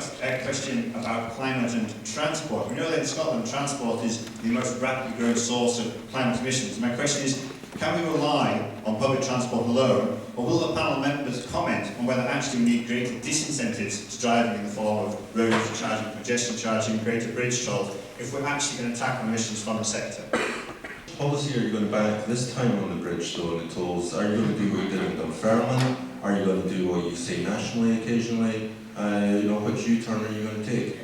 question about climate and transport. We know that in Scotland transport is the most rapidly growing source of climate emissions. My question is, can we rely on public transport alone, or will the panel members comment on whether actually we need greater disincentives to driving in the form of road charging, congestion charging, greater bridge tolls, if we're actually going to tackle emissions from the sector? Policy are you going to back this time on the bridge though and the tolls? Are you going to do what you did in Dunfermline? Are you going to do what you say nationally occasionally? Which U-turn are you going to take?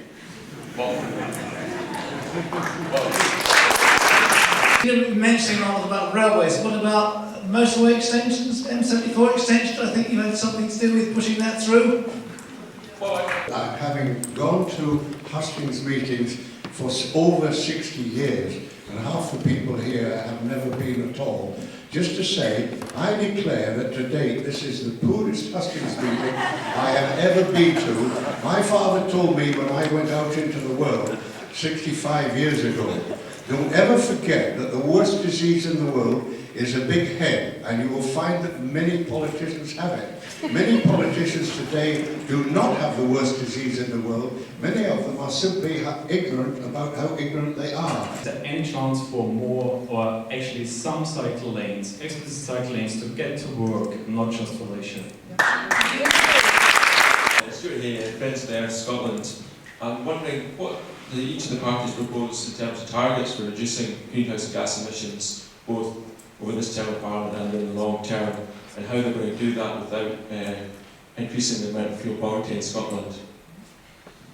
You're mentioning all about railways. What about motorway extensions, M74 extension? I think you had something to do with pushing that through. Having gone to hustings meetings for over 60 years, and half the people here have never been at all, just to say, I declare that to date this is the poorest hustings meeting I have ever been to. My father told me when I went out into the world 65 years ago, don't ever forget that the worst disease in the world is a big head, and you will find that many politicians have it. Many politicians today do not have the worst disease in the world. Many of them are simply ignorant about how ignorant they are. Is there any chance for more, or actually some cycle lanes, explicit cycle lanes, to get to work, not just for leisure? Stuart here, Friends there, Scotland. I'm wondering what each of the parties propose in terms of targets for reducing greenhouse gas emissions, both over this term of Parliament and in the long term, and how they're going to do that without increasing the amount of fuel poverty in Scotland.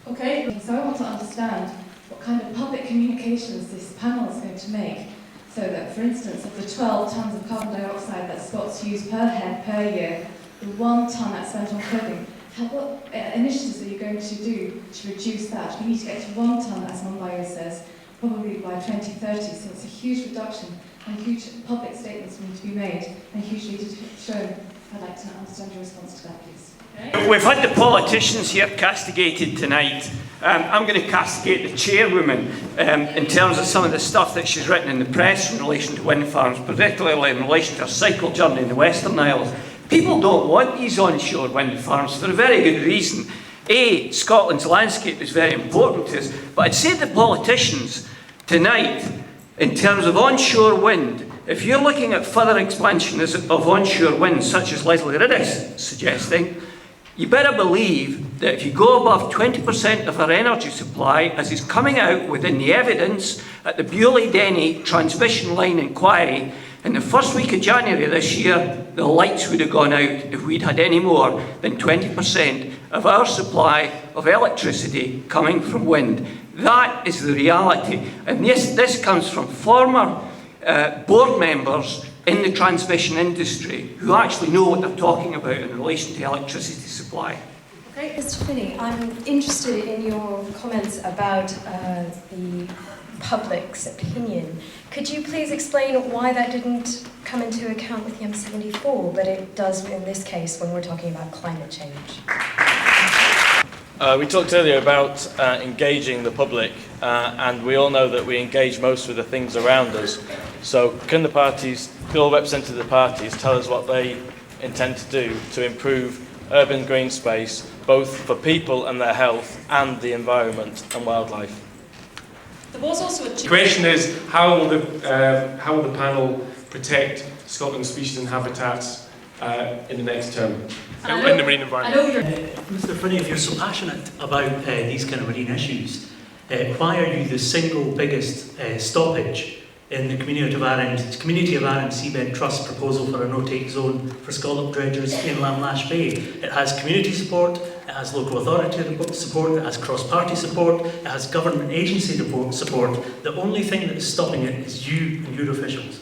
Okay, so I want to understand what kind of public communications this panel is going to make, so that, for instance, of the 12 tonnes of carbon dioxide that Scots use per head per year, the 1 tonne that's spent on clothing, what initiatives are you going to do to reduce that? We need to get to 1 tonne, as Mumbai says, probably by 2030, so it's a huge reduction, and huge public statements need to be made, and hugely shown. I'd like to understand your response to that, please. Okay. We've had the politicians here castigated tonight. I'm going to castigate the chairwoman in terms of some of the stuff that she's written in the press in relation to wind farms, particularly in relation to her cycle journey in the Western Isles. People don't want these onshore wind farms for a very good reason. A, Scotland's landscape is very important to us, but I'd say to the politicians tonight, in terms of onshore wind, if you're looking at further expansion of onshore wind, such as Leslie Riddick's suggesting, you better believe that if you go above 20% of our energy supply, as is coming out within the evidence at the Bewley-Denny transmission line inquiry, in the first week of January this year, the lights would have gone out if we'd had any more than 20% of our supply of electricity coming from wind. That is the reality. And this comes from former board members in the transmission industry who actually know what they're talking about in relation to electricity supply. Okay, Mr. Finney, I'm interested in your comments about the public's opinion. Could you please explain why that didn't come into account with the M74, but it does in this case when we're talking about climate change? We talked earlier about engaging the public, and we all know that we engage most with the things around us. So can the parties, all representatives of the parties, tell us what they intend to do to improve urban green space, both for people and their health, and the environment and wildlife? There was also a The question is, how will the panel protect Scotland's species and habitats in the next term, in the marine environment? Mr. Finney, if you're so passionate about these kind of marine issues, why are you the single biggest stoppage in the Community of Arran Seabed Trust proposal for a no-take zone for scallop dredgers in Lamlash Bay? It has community support, it has local authority support, it has cross-party support, it has government agency support. The only thing that is stopping it is you and your officials.